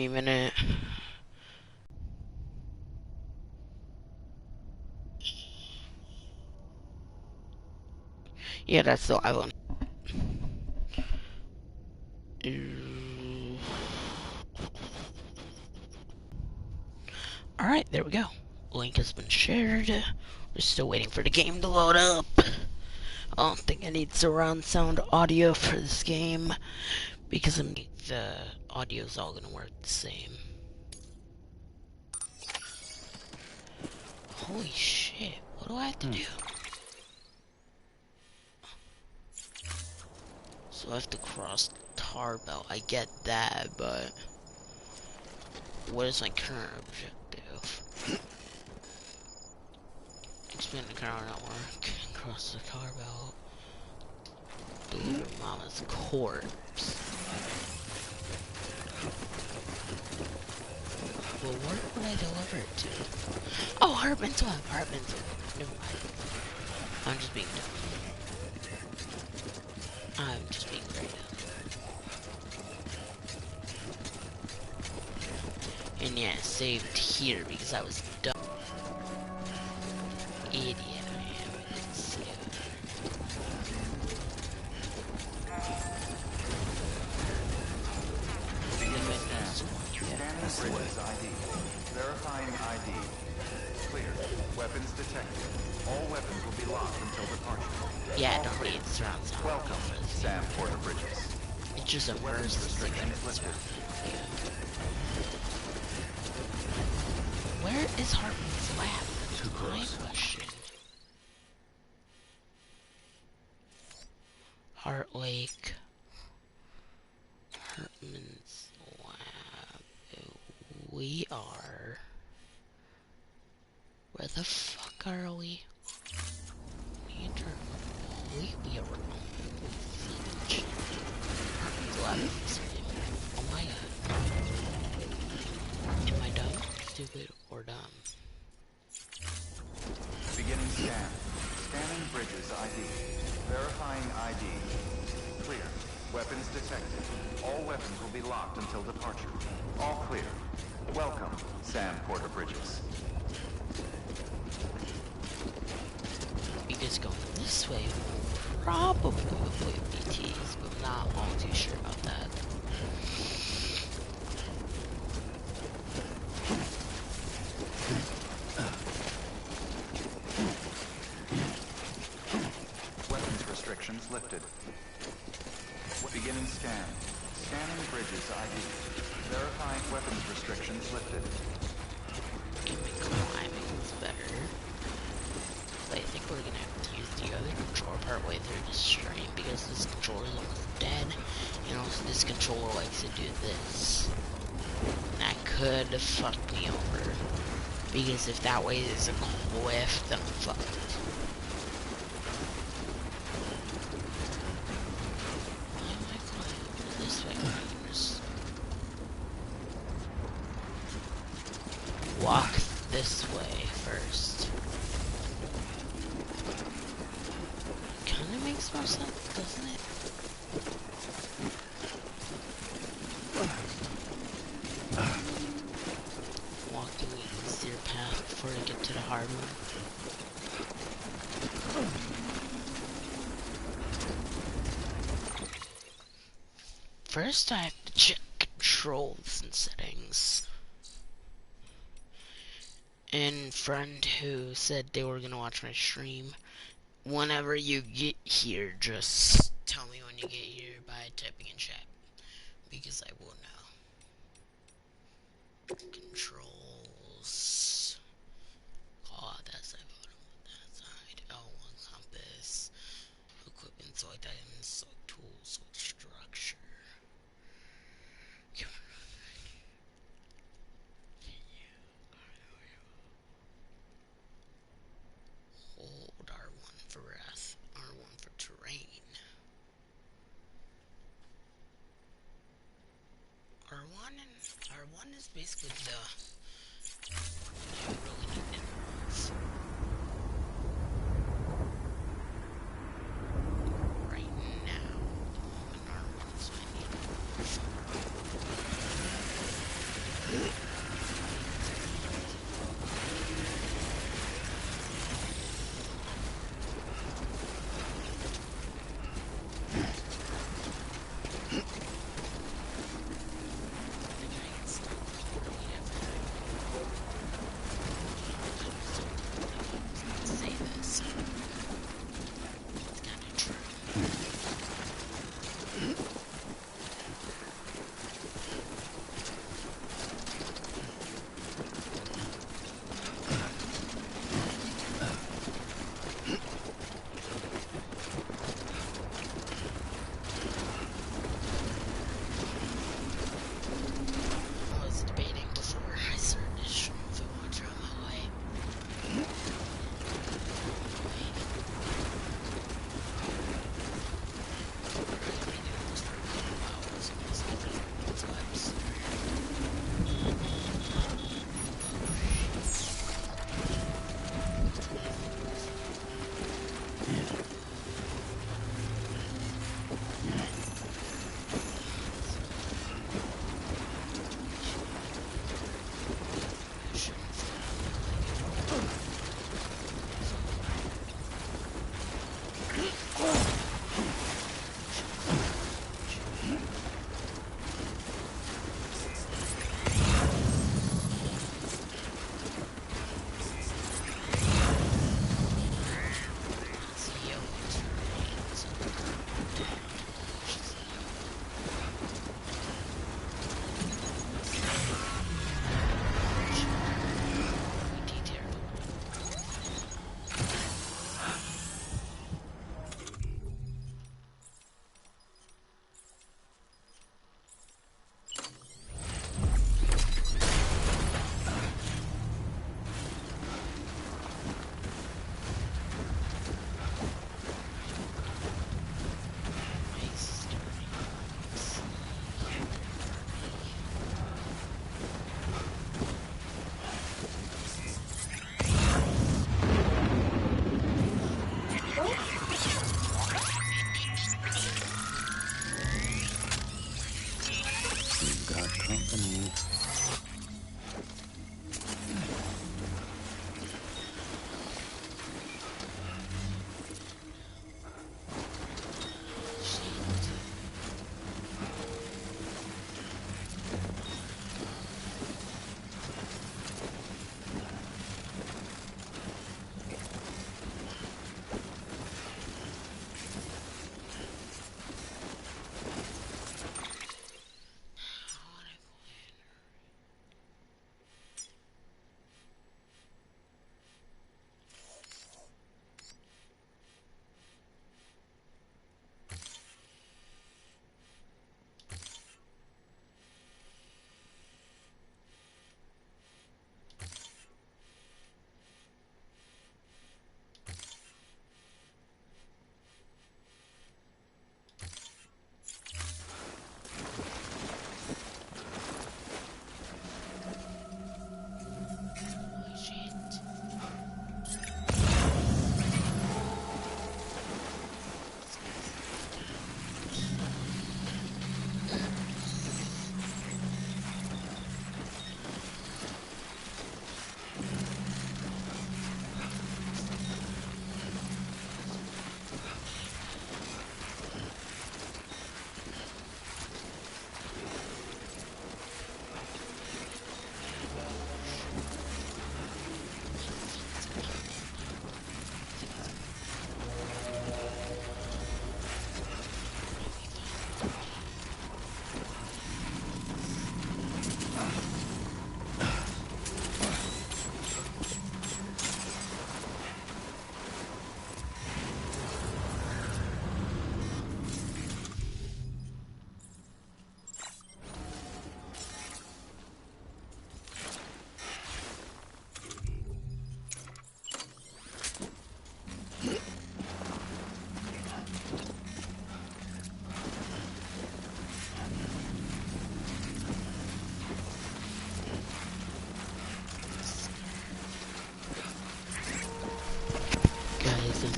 a minute. Yeah, that's the island. Alright, there we go. Link has been shared. We're still waiting for the game to load up. I don't think I need surround sound audio for this game because the audio's all gonna work the same. Holy shit, what do I have to do? So I have to cross the tar belt. I get that, but what is my current objective? Expand the car network, cross the tar belt, deliver Mama's corpse. Well, where would I deliver it to? Oh, Hartman's Web, Hartman's Web. Never mind. I'm just being dumb. I'm just being very dumb. And yeah, saved here because I was dumb. Idiot I am. Let's see. Scanning bridges ID. Verifying ID. Clear. Weapons detected. All weapons will be locked until departure. Yeah, I don't need surround sound. Welcome, Sam Porter Bridges. It's just a Weapons restrictions lifted. Where is Hartman's lab? That's my question. Heart Lake. Hartman's lab. We are. Where the fuck are we? We are. Hartman's lab is this way. Oh my god. Am I dumb, stupid, or dumb? Beginning scan. Scanning bridges ID. Verifying ID. Clear. Weapons detected. All weapons will be locked until departure. All clear. Welcome, Sam Porter Bridges. Because going this way will probably avoid BTs, but I'm not all too sure about that. Weapons restrictions lifted. Beginning scan. Scanning bridges ID. Verifying weapons restrictions lifted. Climbing is better. But I think we're gonna have to use the other controller part way through the stream because this controller is almost dead. And also this controller likes to do this. And that could fuck me over. Because if that way is a cliff, then I'm fucked. Why am I climbing this way? I can just walk this way first. Kinda makes more sense, doesn't it? Walking the easier path before I get to the hard one. First I have to check controls and settings. And friend who said they were gonna watch my stream, whenever you get here, just tell me when you get here by typing in chat, because I will know. Controls. Oh, that's the bottom of that side. L1 compass. Equipment, select items, select tools, select structure. Hold R1 for breath, R1 for terrain. R1 is basically the you really need inputs. Right now, I'm in R1, so I need Say this. It's kind of true. I was debating before I started this stream if I want to turn my light.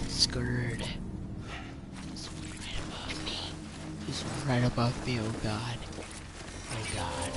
Scared. He's right above me. He's right above me, oh god. Oh god.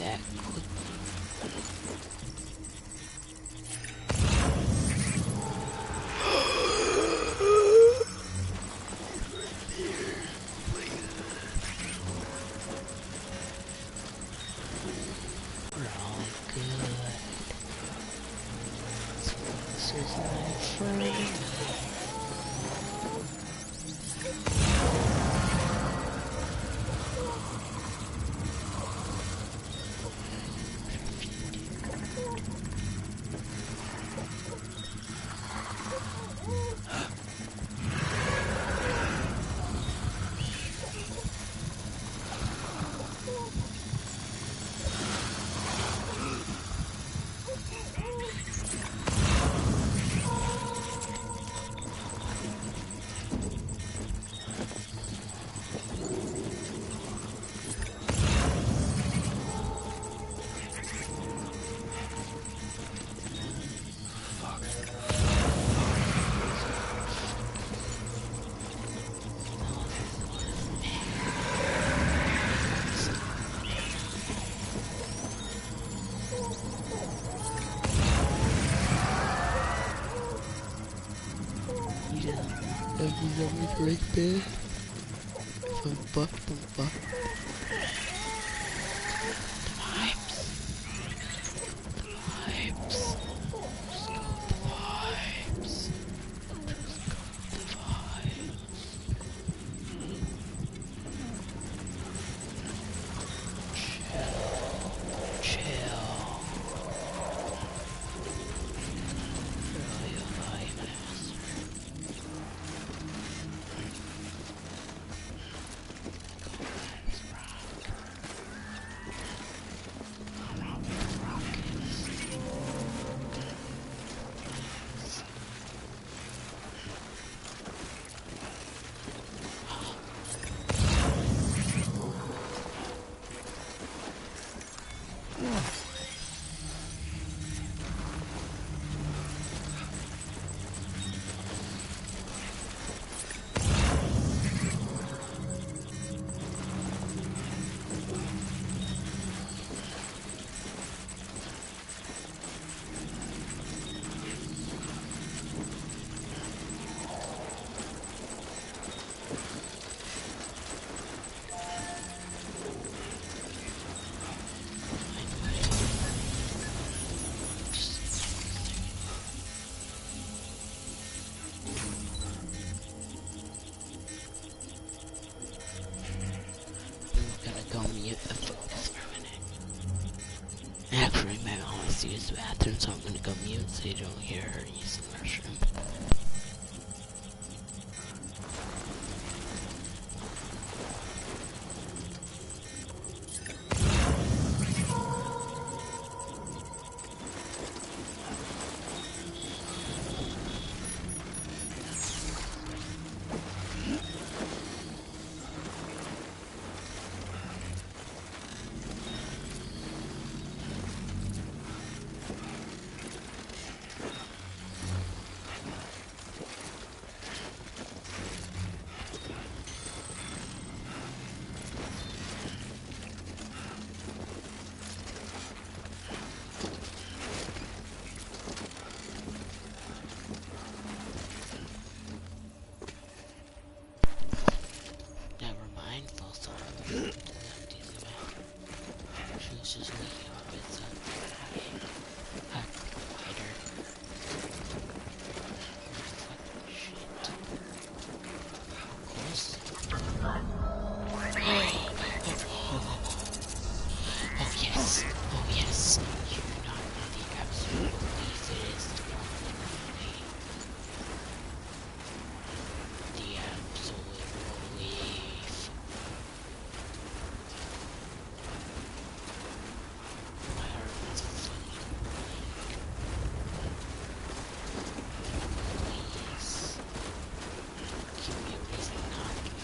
that quick. We're all good. This is my friend. He's always right there. Don't buck. The vibes. Just go with the vibes. Chill. Really a vibe. Actually, my mom wants to use the bathroom, so I'm gonna go mute so you don't hear her using the restroom. Never mind, false alarm. She was just leaking off bits of hider. Oh yes. Oh yes. You're not the absolute police. It is the absolute relief. My heart is funny. Please. Give me a reason not to be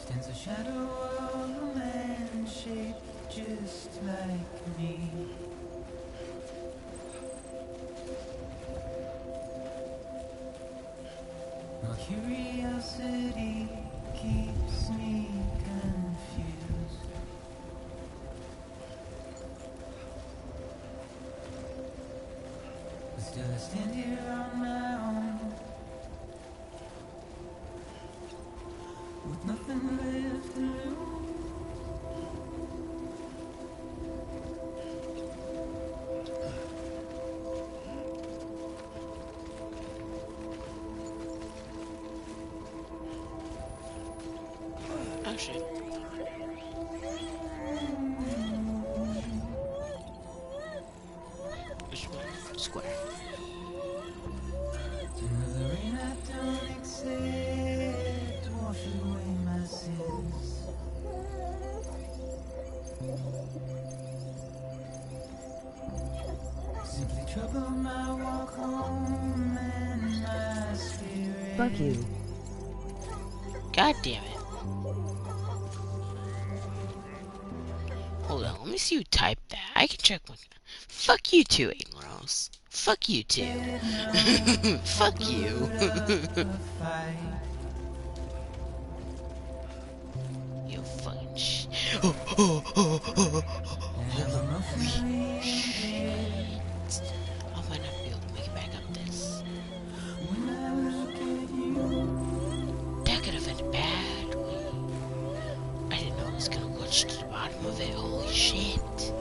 Stands a shadow of a man shaped just like me. My curiosity keeps me confused. But still I stand here on my own, with nothing left to lose. Actually, which one? Square. Another rain I don't accept, wash away my sins. Simply trouble my walk home and my spirit. Fuck you. God damn it. Hold on, let me see you type that. I can check one. Fuck you too, Ignoros. Fuck you too. Fuck you. You fucking Holy shit. I might not be able to make it back up this. That could have ended badly. I didn't know it was gonna glitch to the bottom of it. Holy shit.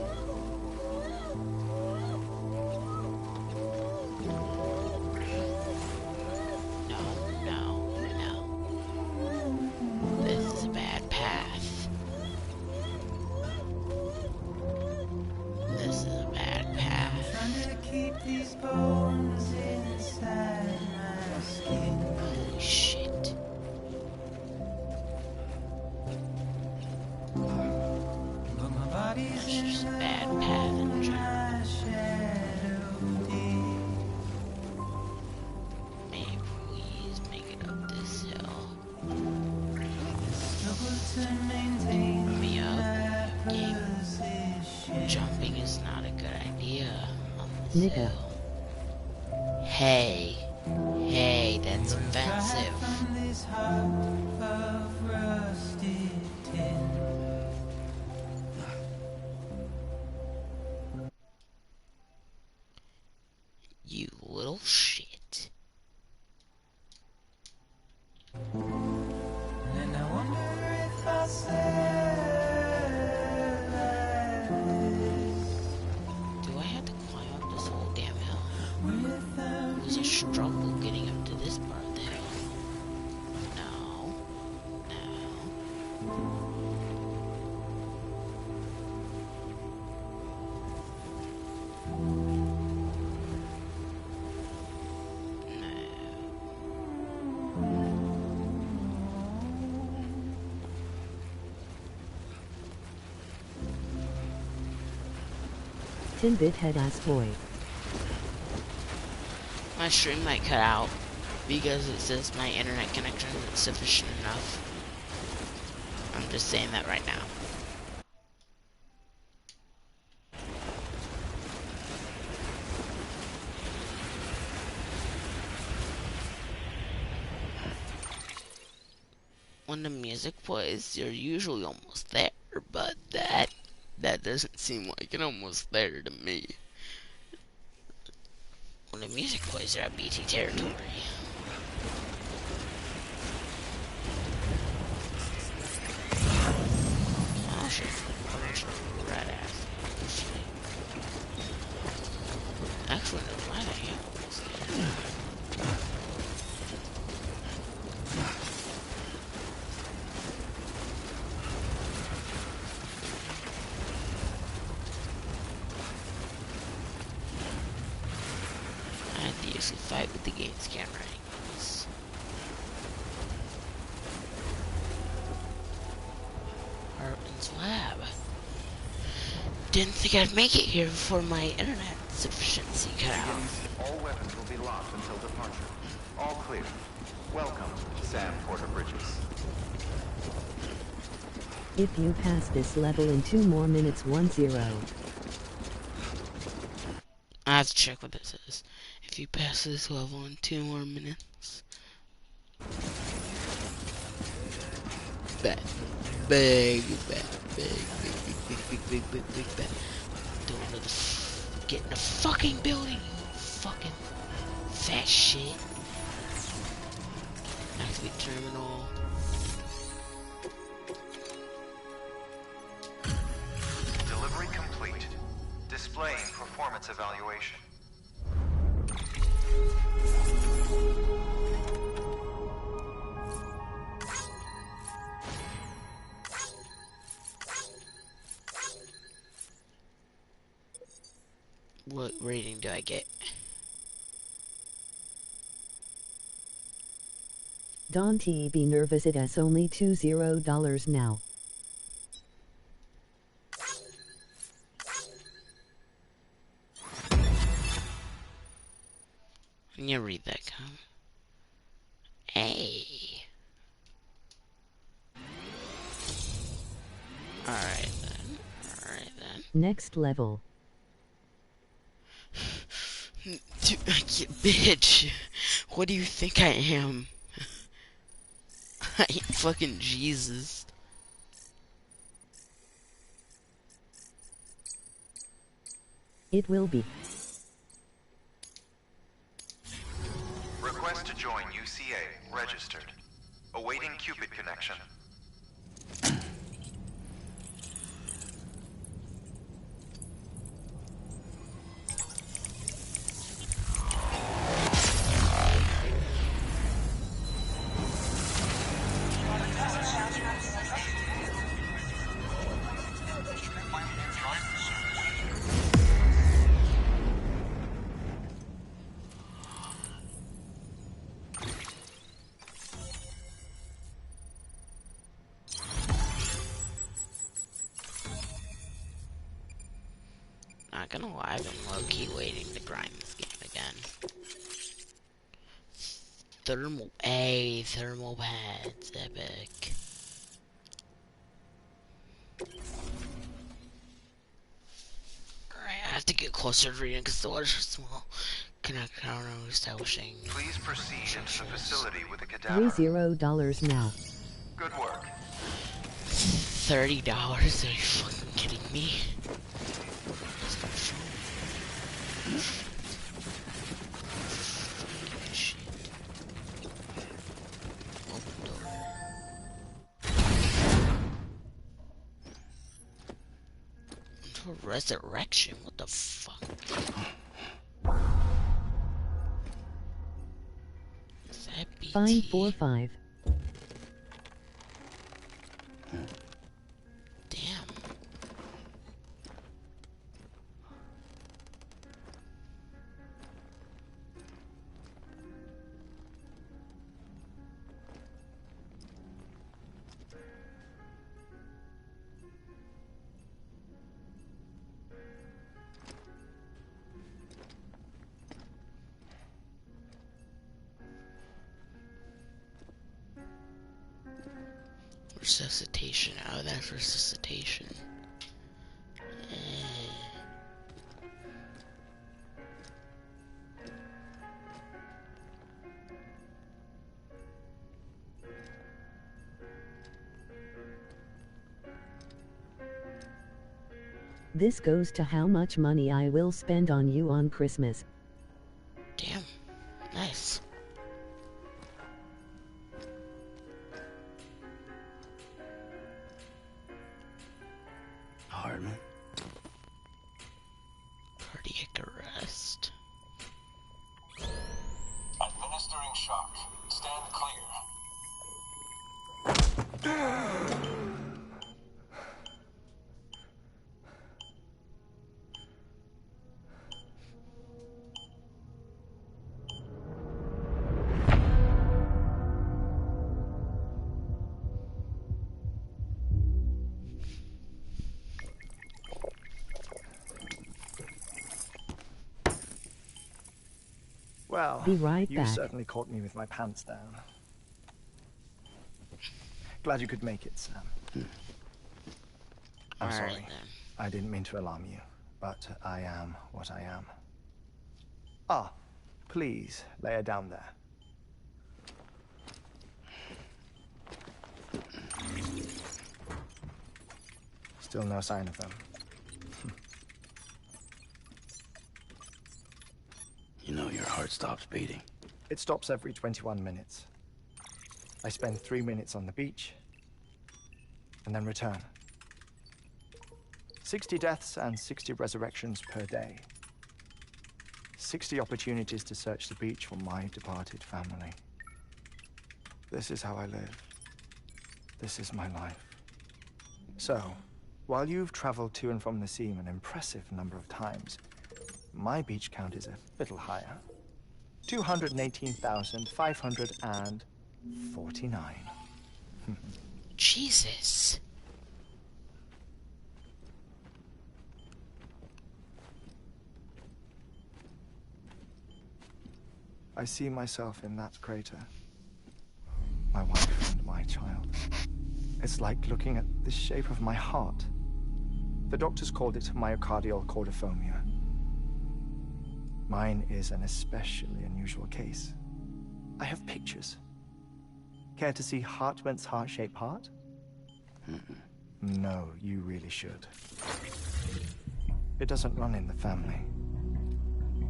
This is a bad path. This is a bad path. Trying to keep these bones inside my skin. Holy shit. But my body's That's in just a the bad path in general. my shadow deep. May I please make it up this hill? Struggle to maintain Me up. my Game. position. Jumping is not a good idea on this Nigga. hill. Hey. Hey, that's offensive. From this heart of rusted tin. You little shit. And I wonder if I said like Do I have to climb up this whole damn hill? without It was a struggle getting up to this part of the hill. No. No. Tin-bit head ass boy. My stream might cut out because it says my internet connection isn't sufficient enough. I'm just saying that right now. When the music plays, you're usually almost there, but that doesn't seem like it almost there to me. When the music plays, you're at BT territory. Oh shit, rat ass. Actually, no, why the hell was there? I had to usually fight with the game's camera angles. Hartman's lab. Didn't think I'd make it here before my internet sufficiency cut out. All weapons will be locked until departure. All clear. Welcome, Sam Porter Bridges. If you pass this level in 2 more minutes, 1-0. I have to check what this is. If you pass this level in 2 more minutes. Bet. Big bet. Big bet. Get in the fucking building, you fucking fat shit. Activate terminal. Delivery complete. Displaying performance evaluation. What rating do I get? Don't be nervous, it's only $20 now. Can you read that comment? Hey. Alright then. Next level. Dude, bitch. What do you think I am? I ain't fucking Jesus. It will be. Request to join UCA. Registered. Awaiting Cupid connection. Not gonna lie, I've been low-key waiting to grind this game again. Thermal pads, epic. Alright, I have to get closer to reading because the water's small. Connect counter establishing. Please proceed into the facility with the cadaver. $30 now. Good work. $30? Are you fucking kidding me? Shit. Open door. Into a resurrection? What the fuck? Is that BT? Fine 4-5. Damn. Resuscitation. Oh, that's resuscitation. This goes to how much money I will spend on you on Christmas. Damn. Nice. Hartman. Cardiac arrest. Administering shock. Stand clear. Well, Be right you back. certainly caught me with my pants down. Glad you could make it, Sam. I'm Alright sorry. then. I didn't mean to alarm you, but I am what I am. Ah, please lay her down there. Still no sign of them. You know your heart stops beating. It stops every 21 minutes. I spend 3 minutes on the beach, and then return. 60 deaths and 60 resurrections per day. 60 opportunities to search the beach for my departed family. This is how I live. This is my life. So, while you've traveled to and from the sea an impressive number of times, my beach count is a little higher. 218,549. Jesus. I see myself in that crater. My wife and my child. It's like looking at the shape of my heart. The doctors called it myocardial cordiformia. Mine is an especially unusual case. I have pictures. Care to see Hartman's heart-shaped heart? No, you really should. It doesn't run in the family.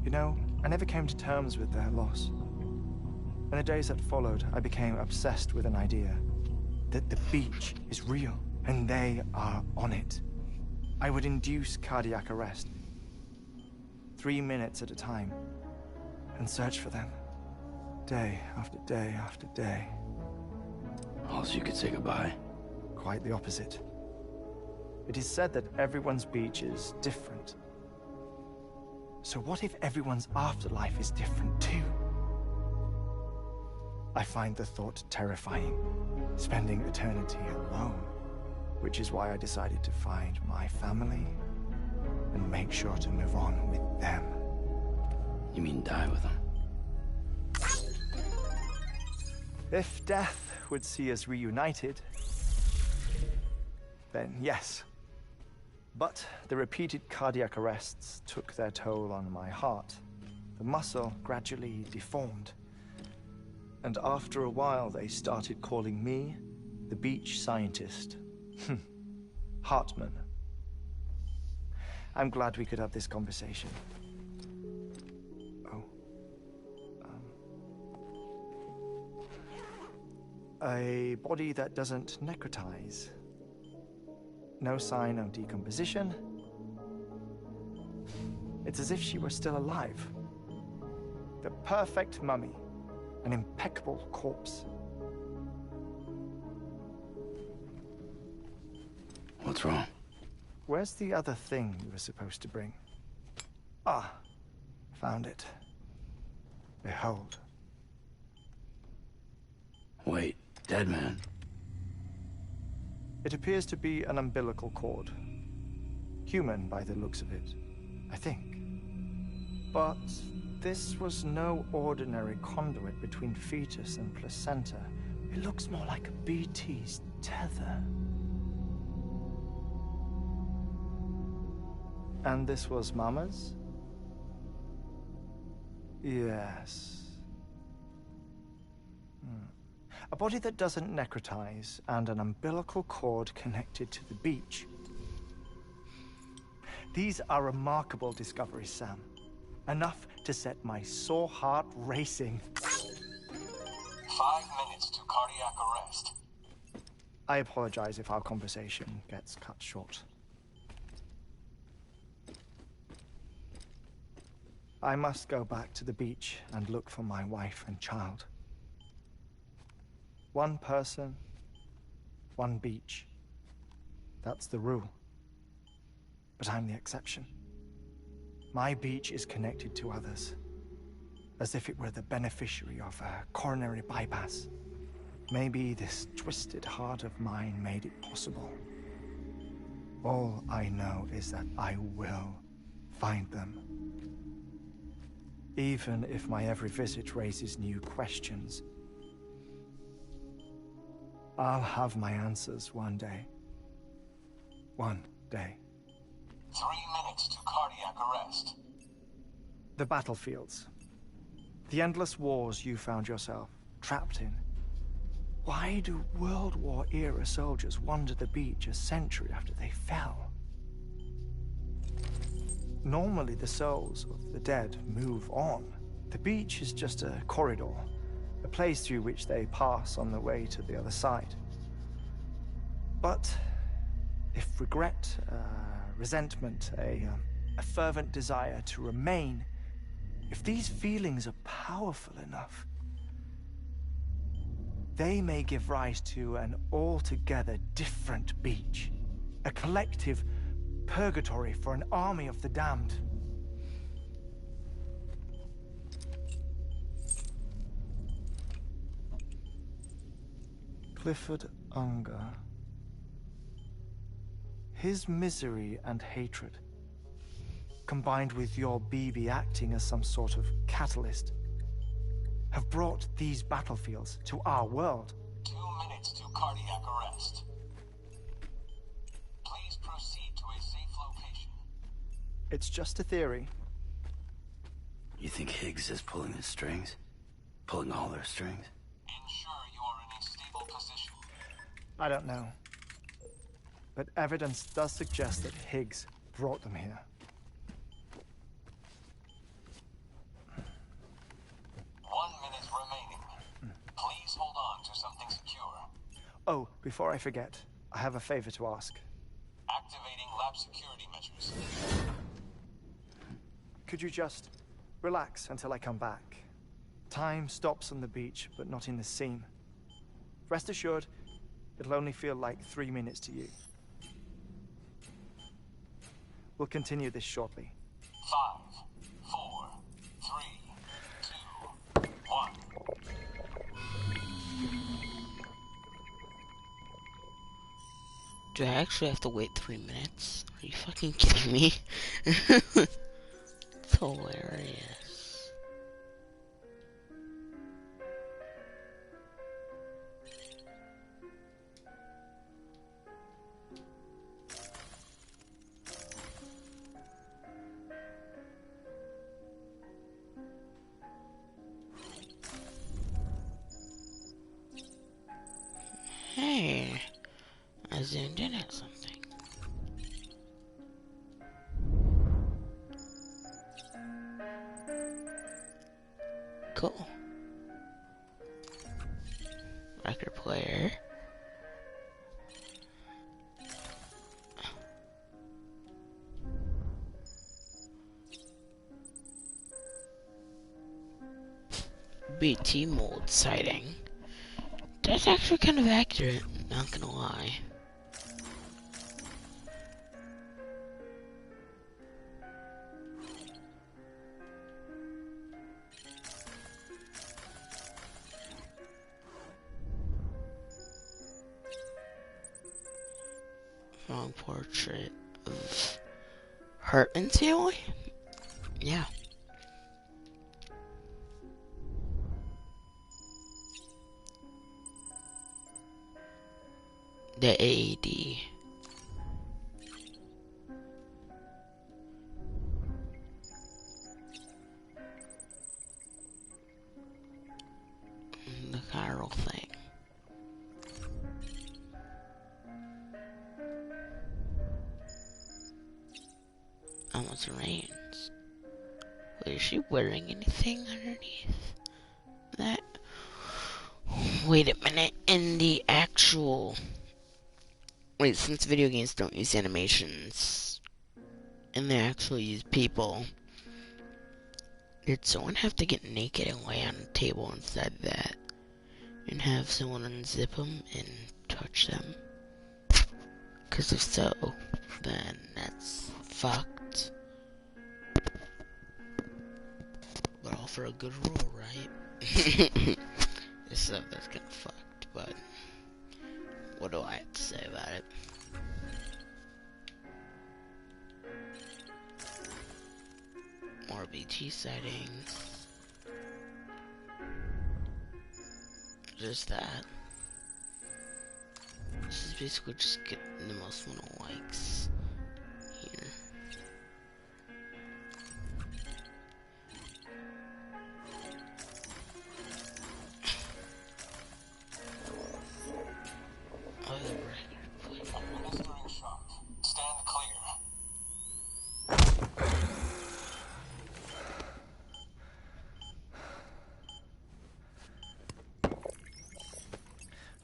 You know, I never came to terms with their loss. In the days that followed, I became obsessed with an idea that the beach is real and they are on it. I would induce cardiac arrest, 3 minutes at a time, and search for them, day after day after day. Also, you could say goodbye. Quite the opposite. It is said that everyone's beach is different. So what if everyone's afterlife is different too? I find the thought terrifying, spending eternity alone, which is why I decided to find my family and make sure to move on with them. You mean die with them? If death would see us reunited, then yes. But the repeated cardiac arrests took their toll on my heart. The muscle gradually deformed. And after a while, they started calling me the beach scientist. Hartman. I'm glad we could have this conversation. Oh. A body that doesn't necrotize. No sign of decomposition. It's as if she were still alive. The perfect mummy. An impeccable corpse. What's wrong? Where's the other thing you were supposed to bring? Ah, found it. Behold. Wait, dead man. It appears to be an umbilical cord. Human by the looks of it, I think. But this was no ordinary conduit between fetus and placenta. It looks more like a BT's tether. And this was Mama's? Yes. A body that doesn't necrotize and an umbilical cord connected to the beach. These are remarkable discoveries, Sam. Enough to set my sore heart racing. 5 minutes to cardiac arrest. I apologize if our conversation gets cut short. I must go back to the beach and look for my wife and child. One person, one beach. That's the rule. But I'm the exception. My beach is connected to others, as if it were the beneficiary of a coronary bypass. Maybe this twisted heart of mine made it possible. All I know is that I will find them. Even if my every visit raises new questions, I'll have my answers one day. One day. 3 minutes to cardiac arrest. The battlefields. The endless wars you found yourself trapped in. Why do World War-era soldiers wander the beach a century after they fell? Normally, the souls of the dead move on. The beach is just a corridor, a place through which they pass on the way to the other side. But if regret, resentment, a fervent desire to remain, if these feelings are powerful enough, they may give rise to an altogether different beach, a collective purgatory for an army of the damned. Clifford Unger. His misery and hatred, combined with your BB acting as some sort of catalyst, have brought these battlefields to our world. 2 minutes to cardiac arrest. Please proceed to a safe location. It's just a theory. You think Higgs is pulling the strings? Pulling all their strings? Ensure you are in a stable position. I don't know. But evidence does suggest that Higgs brought them here. 1 minute remaining. Please hold on to something secure. Oh, before I forget, I have a favor to ask. Activating lab security measures. Could you just relax until I come back? Time stops on the beach, but not in the scene. Rest assured, it'll only feel like 3 minutes to you. We'll continue this shortly. 5, 4, 3, 2, 1. Do I actually have to wait 3 minutes? Are you fucking kidding me? It's hilarious. Hey, I zoomed in at something. Cool. Record player. BT mold sighting. That's actually kind of accurate, not gonna lie. Wrong portrait of Hartman's family? Yeah. The AED. The chiral thing. Almost rains. Wait, is she wearing anything underneath that? Wait a minute, in the actual... Wait, since video games don't use animations, and they actually use people, did someone have to get naked and lay on a table inside that, and have someone unzip them and touch them? Because if so, then that's fucked. But all for a good rule, right? So that's kinda fucked, but what do I have to say about it? More BT sightings. Just that. This is basically just getting the most amount of likes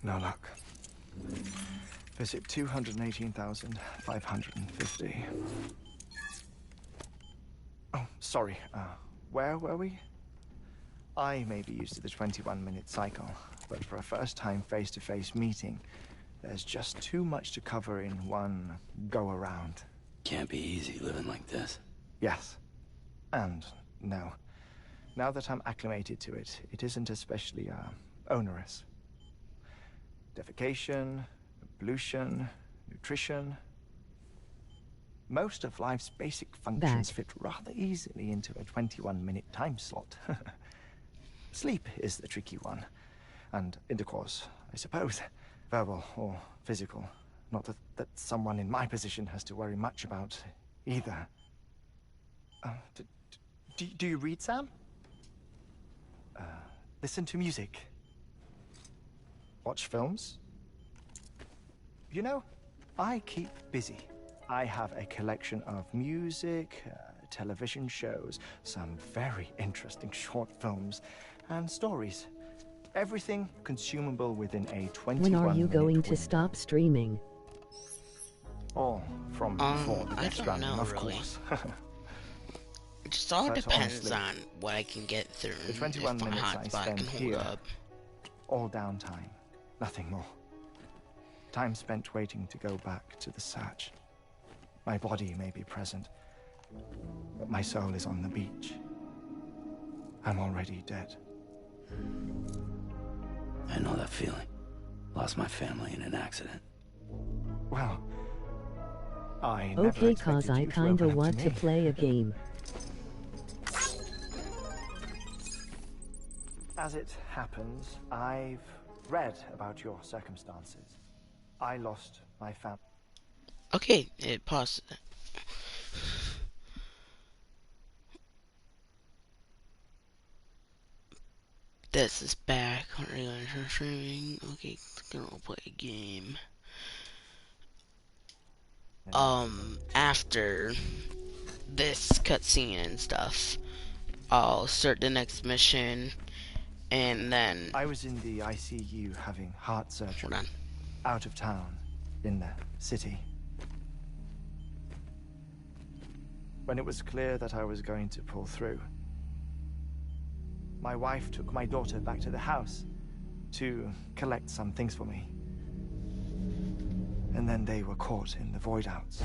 No luck. Visit 218,550. Oh, sorry. Where were we? I may be used to the 21-minute cycle, but for a first-time face-to-face meeting, there's just too much to cover in one go-around. Can't be easy living like this. Yes. And no. Now that I'm acclimated to it, it isn't especially, onerous. Defecation, pollution, nutrition. Most of life's basic functions fit rather easily into a 21-minute time slot. Sleep is the tricky one. And intercourse, I suppose. Verbal or physical. Not that someone in my position has to worry much about either. Do you read, Sam? Listen to music. Watch films. You know, I keep busy. I have a collection of music, television shows, some very interesting short films, and stories. Everything consumable within a 21-minute When are you going to window. stop streaming? All from before the I Death don't Stranding, know, of really. course. It just all But depends honestly, on what I can get through. the 21 if my minutes I hotspot spend can hold here, up. all downtime, nothing more. Time spent waiting to go back to the search. My body may be present, but my soul is on the beach. I'm already dead. I know that feeling. Lost my family in an accident. Well, I never Okay, expected cause I you to kinda open up want to me. play a game. As it happens, I've read about your circumstances. I lost my family. Okay, it paused. This is back. Streaming. Okay, gonna play a game. After this cutscene and stuff, I'll start the next mission, and then I was in the ICU having heart surgery. hold on. Out of town, in the city. When it was clear that I was going to pull through, my wife took my daughter back to the house to collect some things for me. And then they were caught in the void outs.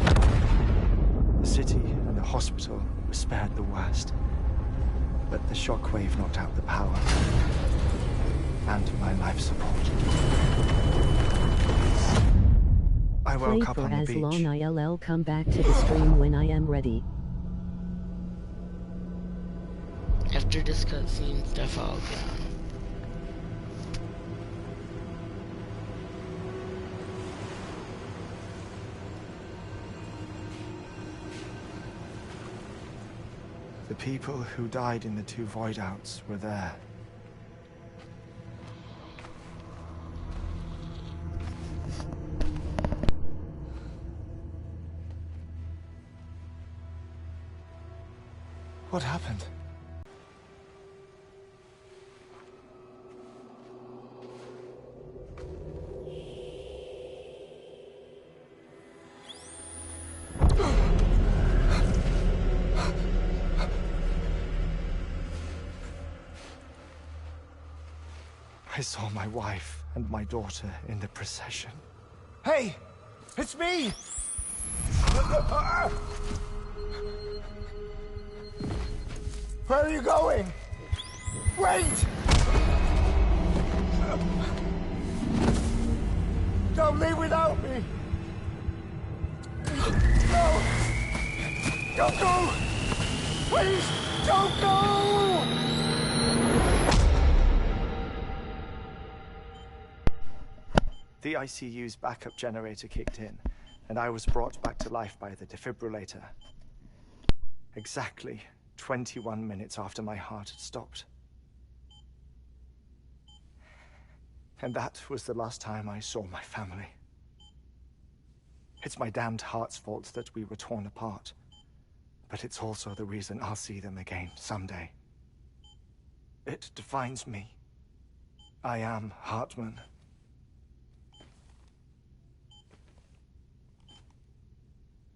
The city and the hospital were spared the worst, but the shockwave knocked out the power and my life support. I Play woke up for on the as beach. long I'll come back to the stream when I am ready. After this cutscene stuff, I'll get on. The people who died in the two void outs were there. What happened? I saw my wife and my daughter in the procession. Hey! It's me! Where are you going? Wait! Don't leave without me! No! Don't go! Please, don't go! The ICU's backup generator kicked in, and I was brought back to life by the defibrillator. Exactly 21 minutes after my heart had stopped. And that was the last time I saw my family. It's my damned heart's fault that we were torn apart, but it's also the reason I'll see them again someday. It defines me. I am Hartman.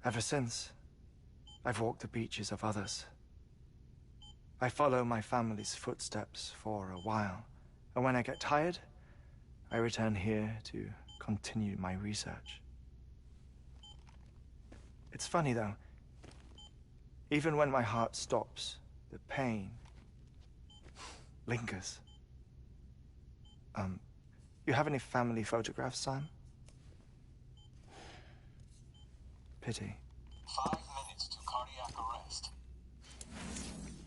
Ever since, I've walked the beaches of others. I follow my family's footsteps for a while, and when I get tired, I return here to continue my research. It's funny though, even when my heart stops, the pain lingers. You have any family photographs, Sam? Pity. 5 minutes to cardiac arrest.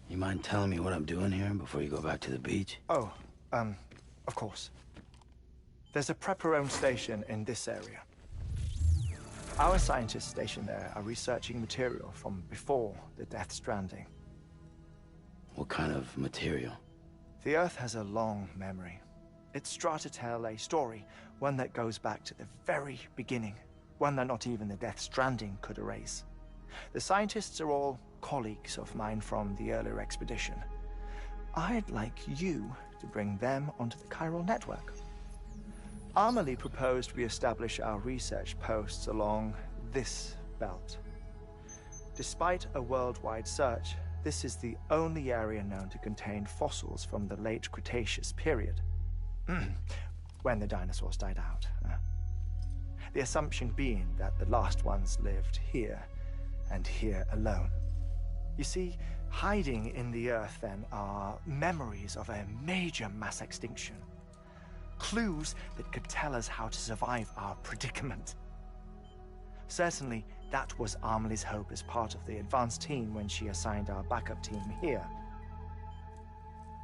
You mind telling me what I'm doing here before you go back to the beach? Oh, of course. There's a prepper-owned station in this area. Our scientists stationed there are researching material from before the Death Stranding. What kind of material? The Earth has a long memory. It's trying to tell a story, one that goes back to the very beginning, one that not even the Death Stranding could erase. The scientists are all colleagues of mine from the earlier expedition. I'd like you to bring them onto the chiral network. Amelie proposed we establish our research posts along this belt. Despite a worldwide search, this is the only area known to contain fossils from the late Cretaceous period. When the dinosaurs died out. The assumption being that the last ones lived here, and here alone. You see, hiding in the Earth then are memories of a major mass extinction. Clues that could tell us how to survive our predicament. Certainly, that was Amelie's hope as part of the advanced team when she assigned our backup team here.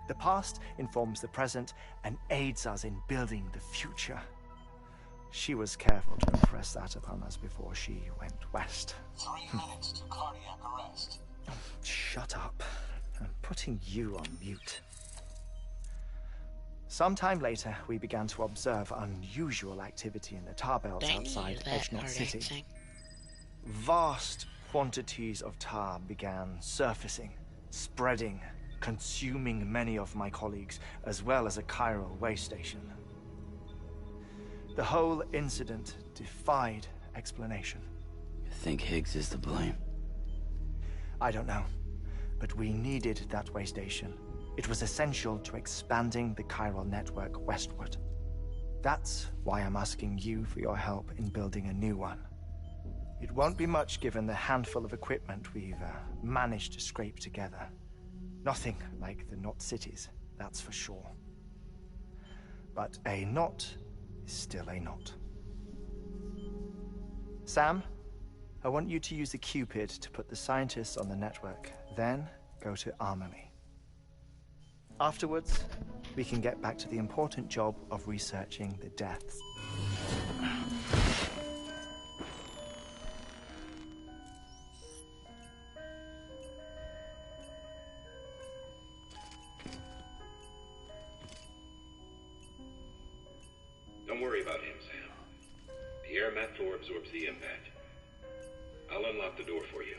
The past informs the present and aids us in building the future. She was careful to impress that upon us before she went west. 3 minutes to cardiac arrest. Shut up. I'm putting you on mute. Sometime later, we began to observe unusual activity in the tar belts outside Edgenot City. Vast quantities of tar began surfacing, spreading, consuming many of my colleagues, as well as a chiral way station. The whole incident defied explanation. You think Higgs is to blame? I don't know, but we needed that way station. It was essential to expanding the chiral network westward. That's why I'm asking you for your help in building a new one. It won't be much given the handful of equipment we've managed to scrape together. Nothing like the knot cities, that's for sure. But a knot is still a knot. Sam, I want you to use the Cupid to put the scientists on the network, then go to Amelie. Afterwards, we can get back to the important job of researching the deaths. Don't worry about him, Sam. The air mat floor absorbs the impact. I'll unlock the door for you.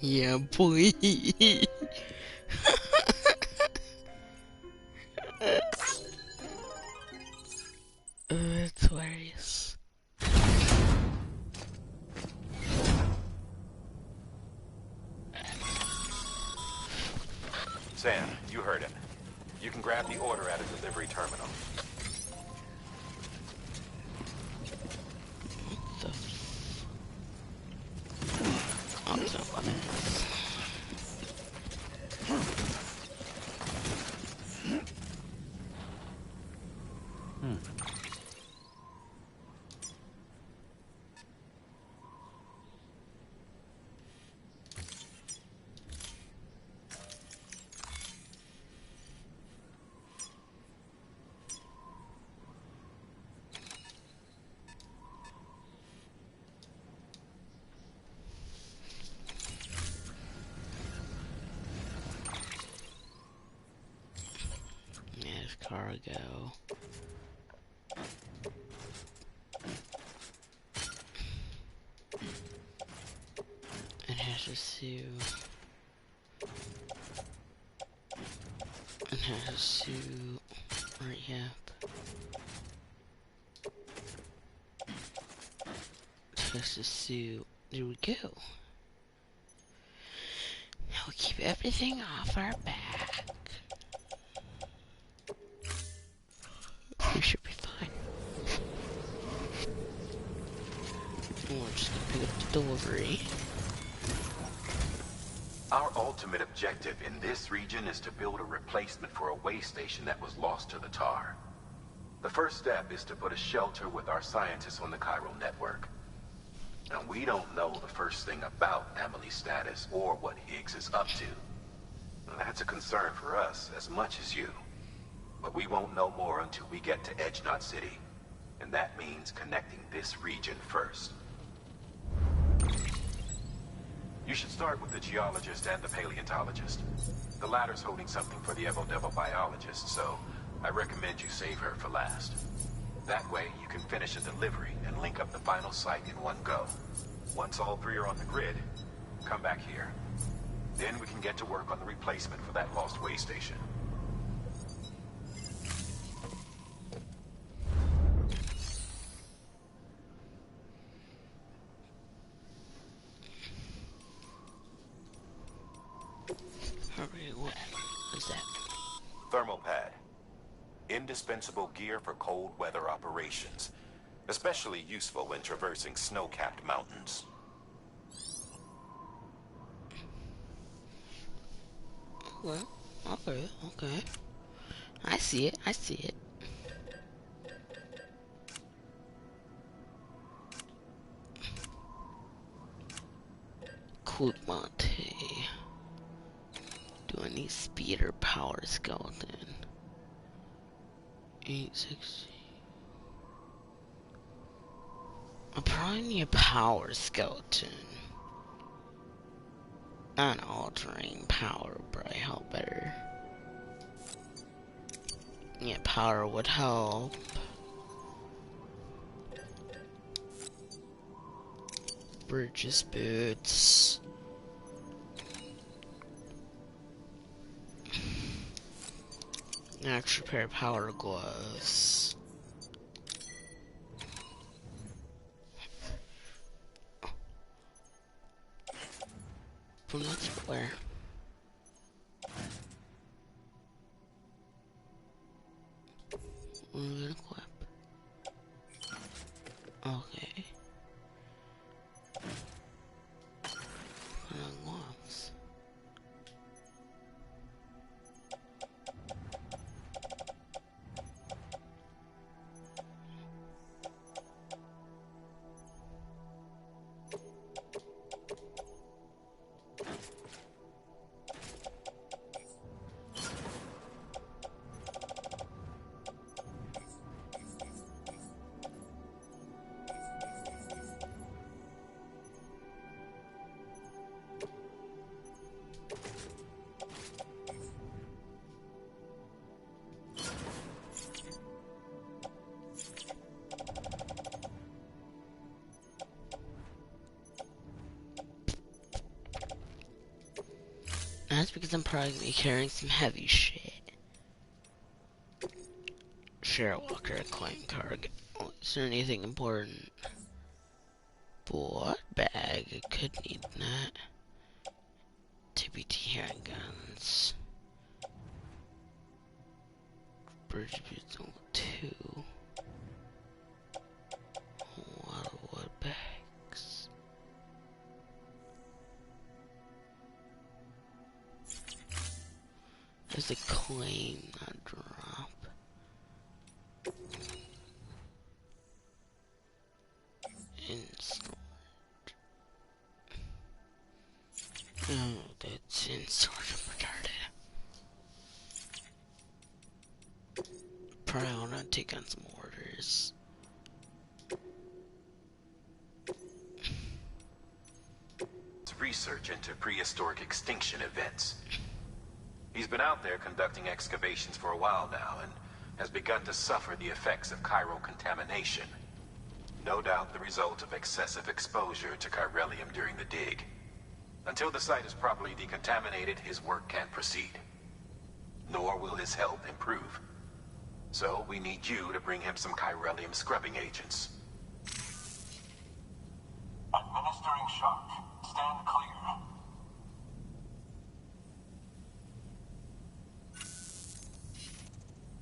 Yeah, boy. It's hilarious. Sam, you heard him. You can grab the order at a delivery terminal. What the Oh, there's no buttons. cargo. And has a suit. And has a suit. Right, yep. Has a suit. There we go. Now we keep everything off our back. We should be fine. We're just gonna pick up the delivery. Our ultimate objective in this region is to build a replacement for a way station that was lost to the tar. The first step is to put a shelter with our scientists on the chiral network. Now, we don't know the first thing about Amelie's status or what Higgs is up to. Now, that's a concern for us as much as you. But we won't know more until we get to Edge Knot City. And that means connecting this region first. You should start with the geologist and the paleontologist. The latter's holding something for the Evo-Devo biologist, so I recommend you save her for last. That way, you can finish a delivery and link up the final site in one go. Once all three are on the grid, come back here. Then we can get to work on the replacement for that lost way station. Alright, what is that? Thermal pad. Indispensable gear for cold weather operations. Especially useful when traversing snow-capped mountains. Well, okay. I see it. Quick Monte. Do I need speed or power skeleton? 860. I probably need a power skeleton. An all-terrain power would probably help better. Yeah, power would help. Bridges boots. An extra pair of power gloves. From that's where. We're gonna equip. Okay. Put on gloves. That's because I'm probably gonna be carrying some heavy shit. Walker, claim cargo. Is there anything important? Blood bag, I could need that. TBT handguns. Bridge boots on 2. A lot of wood bags. There's a claim, not drop. In storage. Oh, that's in storage. I'm retarded. Probably wanna take on some orders. It's research into prehistoric extinction events. He's been out there conducting excavations for a while now, and has begun to suffer the effects of chiral contamination. No doubt the result of excessive exposure to chiralium during the dig. Until the site is properly decontaminated, his work can't proceed. Nor will his health improve. So we need you to bring him some chiralium scrubbing agents. Administering shock. Stand clear.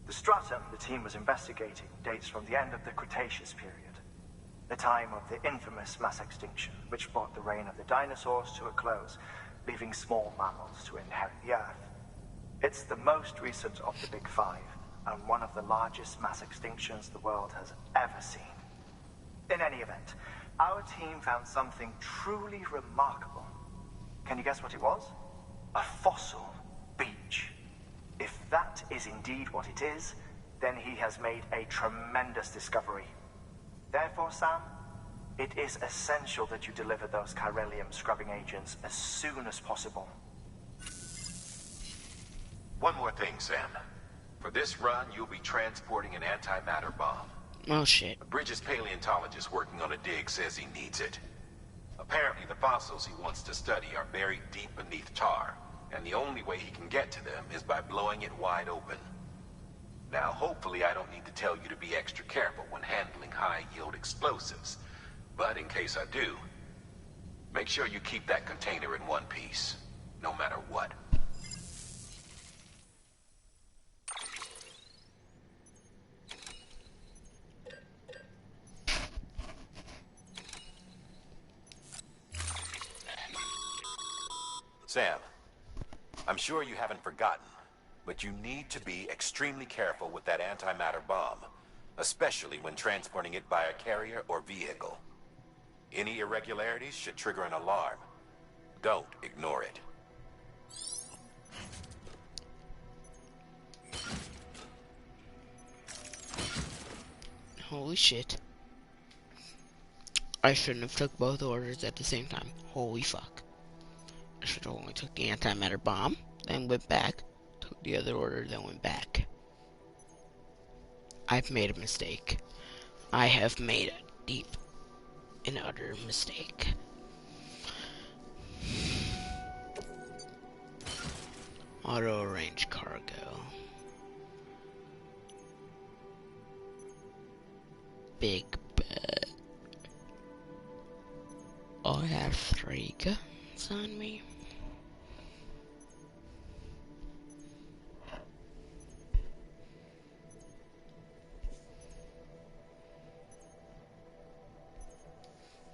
The stratum the team was investigating dates from the end of the Cretaceous period, the time of the infamous mass extinction, which brought the reign of the dinosaurs to a close, leaving small mammals to inherit the Earth. It's the most recent of the Big Five, and one of the largest mass extinctions the world has ever seen. In any event, our team found something truly remarkable. Can you guess what it was? A fossil beach. If that is indeed what it is, then he has made a tremendous discovery. Therefore, Sam, it is essential that you deliver those chiralium scrubbing agents as soon as possible. One more thing, Sam. For this run, you'll be transporting an antimatter bomb. Oh shit. Bridges' paleontologist working on a dig says he needs it. Apparently the fossils he wants to study are buried deep beneath tar, and the only way he can get to them is by blowing it wide open. Now, hopefully I don't need to tell you to be extra careful when handling high-yield explosives, but in case I do, make sure you keep that container in one piece, no matter what. Sam, I'm sure you haven't forgotten, but you need to be extremely careful with that antimatter bomb, especially when transporting it by a carrier or vehicle. Any irregularities should trigger an alarm. Don't ignore it. Holy shit. I shouldn't have took both orders at the same time. Holy fuck. I should have only took the antimatter bomb, then went back, took the other order, then went back. I've made a mistake. I have made a deep and utter mistake. Auto arrange cargo. Big bet. I have 3 guns on me.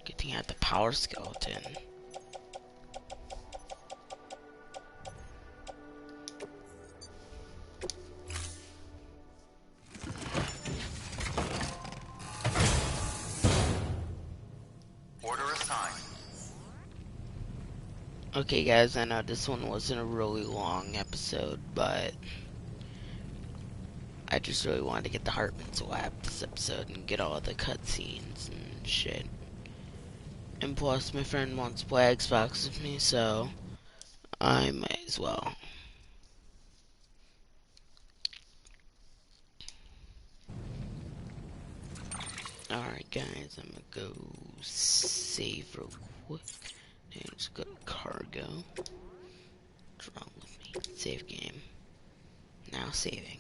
Good thing I had the power skeleton. Order assigned. Okay guys, I know this one wasn't a really long episode, but I just really wanted to get the Hartman's lab this episode and get all the cutscenes and shit. And plus my friend wants to play Xbox with me, so I might as well. Alright guys, I'm gonna go save real quick. And just go to cargo. What's wrong with me? Save game. Now saving.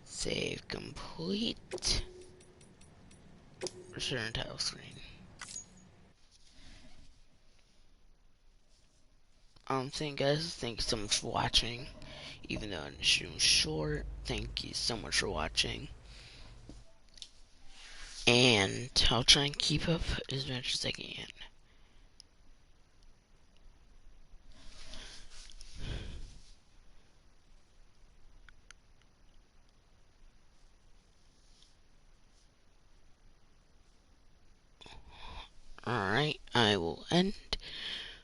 Save complete. Return title screen. Thank you guys, thank you so much for watching. Even though the stream was short, thank you so much for watching. And I'll try and keep up as much as I can. Alright, I will end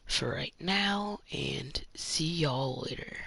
for right now, and see y'all later.